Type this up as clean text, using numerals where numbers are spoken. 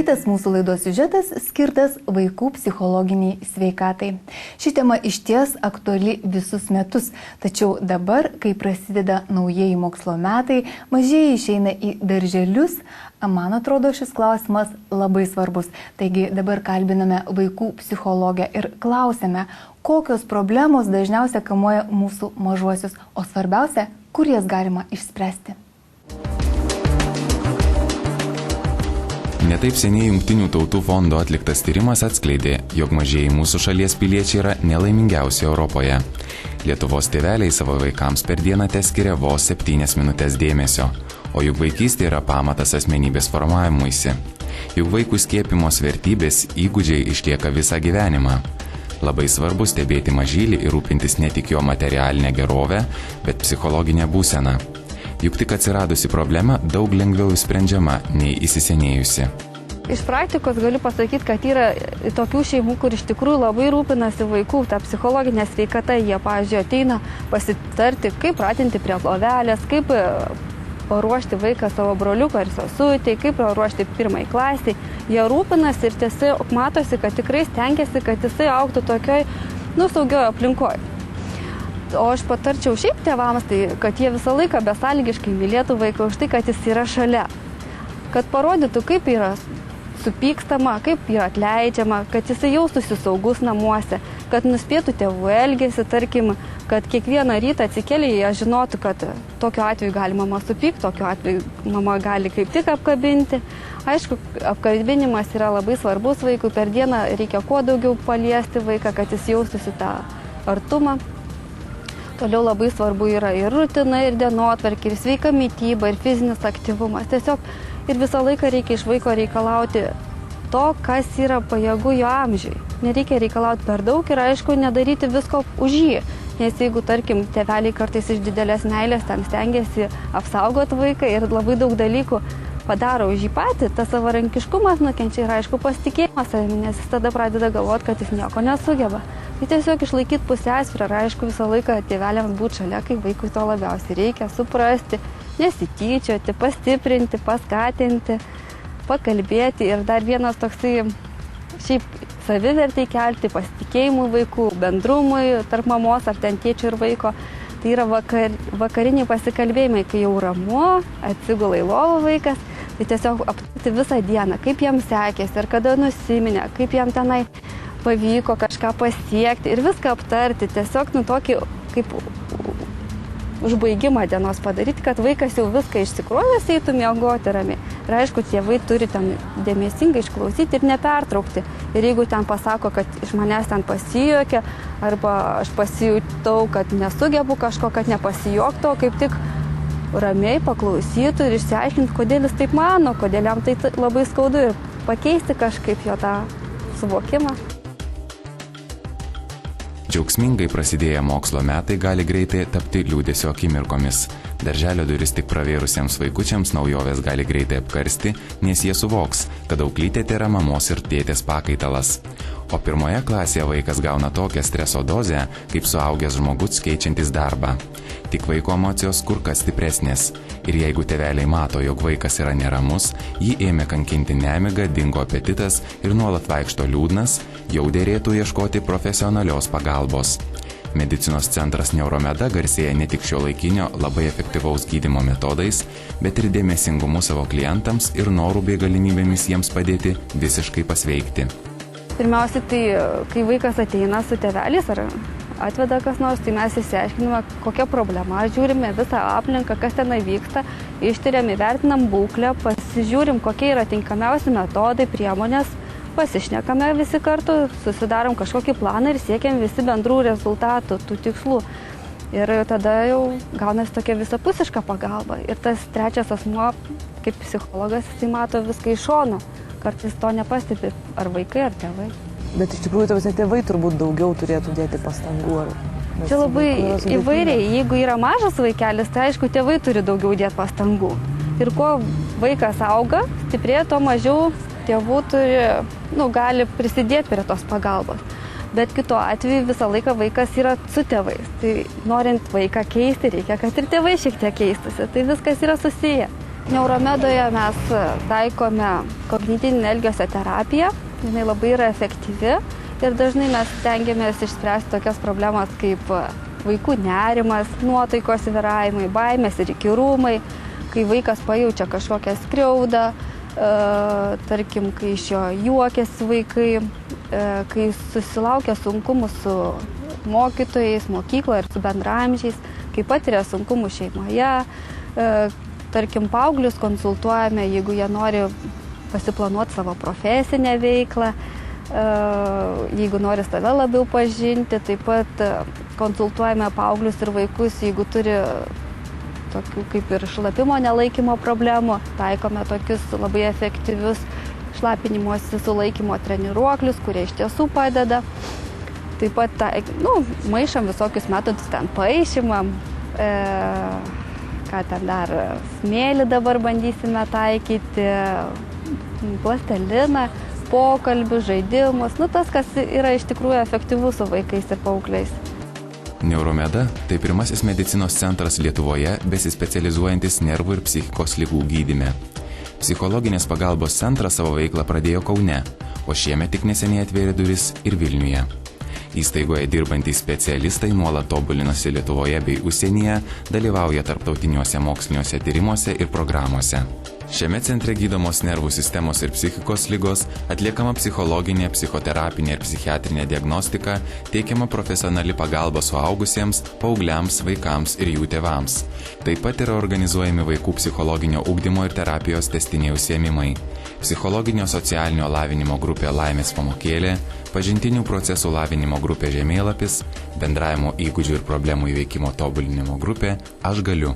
Kitas mūsų laidos siužetas skirtas vaikų psichologiniai sveikatai. Ši tema išties aktuali visus metus, tačiau dabar, kai prasideda naujieji mokslo metai, mažieji išeina į darželius, man atrodo šis klausimas labai svarbus. Taigi dabar kalbiname vaikų psichologę ir klausėme, kokios problemos dažniausiai kamuoja mūsų mažuosius, o svarbiausia, kur jas galima išspręsti. Netaip seniai Jungtinių tautų fondo atliktas tyrimas atskleidė, jog mažieji mūsų šalies piliečiai yra nelaimingiausi Europoje. Lietuvos tėveliai savo vaikams per dieną teskiria vos 7 minutės dėmesio, o juk vaikystė yra pamatas asmenybės formavimuisi. Juk vaikų skiepimos vertybės, įgūdžiai išlieka visą gyvenimą. Labai svarbu stebėti mažylį ir rūpintis ne tik jo materialinę gerovę, bet psichologinę būseną. Juk tik atsiradusi problema daug lengviau sprendžiama nei įsisenėjusi. Iš praktikos galiu pasakyti, kad yra tokių šeimų, kur iš tikrųjų labai rūpinasi vaikų, ta psichologinė sveikata. Jie, pavyzdžiui, ateina pasitarti, kaip pratinti prie lovelės, kaip paruošti vaiką savo broliuką ar sesutei, kaip paruošti pirmai klasiai. Jie rūpinasi ir tiesiog matosi, kad tikrai stengiasi, kad jisai augtų tokioj, saugioj aplinkoje. O aš patarčiau šiaip tėvams, tai kad jie visą laiką besąlygiškai mylėtų vaiką už tai, kad jis yra šalia. Kad parodytų, kaip yra supykstama, kaip yra atleidžiama, kad jisai jaustųsi saugus namuose, kad nuspėtų tėvų elgesį, tarkim, kad kiekvieną rytą atsikėlė, jie žinotų, kad tokiu atveju gali mama supykti, tokiu atveju mama gali kaip tik apkabinti. Aišku, apkabinimas yra labai svarbus vaikui, per dieną reikia kuo daugiau paliesti vaiką, kad jis jaustųsi tą artumą. Toliau labai svarbu yra ir rutina, ir dienotvarkė, ir sveika mityba, ir fizinis aktyvumas. Tiesiog ir visą laiką reikia iš vaiko reikalauti to, kas yra pajėgu jo amžiui. Nereikia reikalauti per daug ir, aišku, nedaryti visko už jį. Nes jeigu, tarkim, tėveliai kartais iš didelės meilės tam stengiasi apsaugoti vaiką ir labai daug dalykų padaro už jį patį, tas savarankiškumas nukenčia ir, aišku, pasitikėjimas savimi, nes jis tada pradeda galvoti, kad jis nieko nesugeba. Tai tiesiog išlaikyti pusiausvyrą ir, aišku, visą laiką tėveliams būti šalia, kai vaikui to labiausiai reikia, suprasti, nesityčioti, pastiprinti, paskatinti, pakalbėti. Ir dar vienas toksai, šiaip savivertei kelti, pasitikėjimui vaikų, bendrumui tarp mamos ar ten tėčio ir vaiko. Tai yra vakariniai pasikalbėjimai, kai jau ramu, atsigula į lovą vaikas, tai tiesiog aptarti visą dieną, kaip jam sekėsi ir kada nusiminė, kaip jam tenai pavyko kažką pasiekti ir viską aptarti, tiesiog tokį kaip užbaigimą dienos padaryti, kad vaikas jau viską išsikrovęs eitų miegoti ramiai. Ir aišku, tėvai turi ten dėmesingai išklausyti ir nepertraukti. Ir jeigu ten pasako, kad iš manęs ten pasijuokė, arba aš pasijutau, kad nesugebu kažko, kad nepasijuokto, kaip tik ramiai paklausytų ir išsiaiškinti, kodėl jis taip mano, kodėl jam tai labai skaudu ir pakeisti kažkaip jo tą suvokimą. Džiaugsmingai prasidėję mokslo metai gali greitai tapti liūdesio akimirkomis. Darželio duris tik pravėrusiems vaikučiams naujovės gali greitai apkarsti, nes jie suvoks, kad auklytė tėra mamos ir tėtės pakaitalas. O pirmoje klasėje vaikas gauna tokią streso dozę, kaip suaugęs žmogus keičiantis darbą. Tik vaiko emocijos kur kas stipresnės. Ir jeigu tėveliai mato, jog vaikas yra neramus, jį ėmė kankinti nemiga, dingo apetitas ir nuolat vaikšto liūdnas, jau dėrėtų ieškoti profesionalios pagalbos. Medicinos centras Neuromeda garsėja ne tik šiuolaikinio labai efektyvaus gydymo metodais, bet ir dėmesingumu savo klientams ir norų bei galimybėmis jiems padėti visiškai pasveikti. Pirmiausia, tai kai vaikas ateina su tėveliais ar atveda kas nors, tai mes išsiaiškiname, kokia problema, žiūrime visą aplinką, kas tenai vyksta, ištiriam, įvertinam būklę, pasižiūrim, kokie yra tinkamiausi metodai, priemonės, pasišnekame visi kartu, susidarom kažkokį planą ir siekiam visi bendrų rezultatų, tų tikslų. Ir tada jau gaunasi tokia visapusiška pagalba. Ir tas trečias asmuo, kaip psichologas, jis mato viską iš šono. Kartais to nepastebi ar vaikai, ar tėvai. Bet iš tikrųjų tėvai turbūt daugiau turėtų dėti pastangų. Čia labai įvairiai. Jeigu yra mažas vaikelis, tai aišku, tėvai turi daugiau dėti pastangų. Ir kuo vaikas auga, stiprėja, to mažiau tėvų gali prisidėti prie tos pagalbos. Bet kitu atveju visą laiką vaikas yra su tėvais. Tai norint vaiką keisti, reikia, kad ir tėvai šiek tiek keistųsi. Tai viskas yra susiję. Neuromedoje mes taikome kognityvinę elgesio terapiją, jinai labai yra efektyvi ir dažnai mes stengiamės išspręsti tokias problemas kaip vaikų nerimas, nuotaikos svyravimai, baimės ir įkyrumai, kai vaikas pajaučia kažkokią skriaudą, tarkim, kai iš jo juokiasi vaikai, kai susilaukia sunkumų su mokytojais, mokykloje ir su bendraamžiais, kai patiria sunkumų šeimoje. Tarkim, paauglius konsultuojame, jeigu jie nori pasiplanuoti savo profesinę veiklą, jeigu nori save labiau pažinti, taip pat konsultuojame paauglius ir vaikus, jeigu turi tokių kaip ir šlapimo nelaikymo problemų, taikome tokius labai efektyvius šlapinimosi sulaikymo treniruoklius, kurie iš tiesų padeda. Taip pat maišam visokius metodus, ten paišymam, ką ten dar, smėlį dabar bandysime taikyti, plasteliną, pokalbių, žaidimus, tas, kas yra iš tikrųjų efektyvus su vaikais ir paaugliais. Neuromeda – tai pirmasis medicinos centras Lietuvoje besispecializuojantis nervų ir psichikos ligų gydyme. Psichologinės pagalbos centras savo veiklą pradėjo Kaune, o šiemet tik neseniai atvėrė duris ir Vilniuje. Įstaigoje dirbantys specialistai nuolat tobulinasi Lietuvoje bei užsienyje, dalyvauja tarptautiniuose moksliniuose tyrimuose ir programuose. Šiame centre gydomos nervų sistemos ir psichikos ligos, atliekama psichologinė, psichoterapinė ir psichiatrinė diagnostika, teikiama profesionali pagalba suaugusiems, paaugliams, vaikams ir jų tėvams. Taip pat yra organizuojami vaikų psichologinio ugdymo ir terapijos tęstiniai užsiėmimai. Psichologinio socialinio lavinimo grupė Laimės pamokėlė, pažintinių procesų lavinimo grupė Žemėlapis, bendravimo įgūdžių ir problemų įveikimo tobulinimo grupė Aš galiu.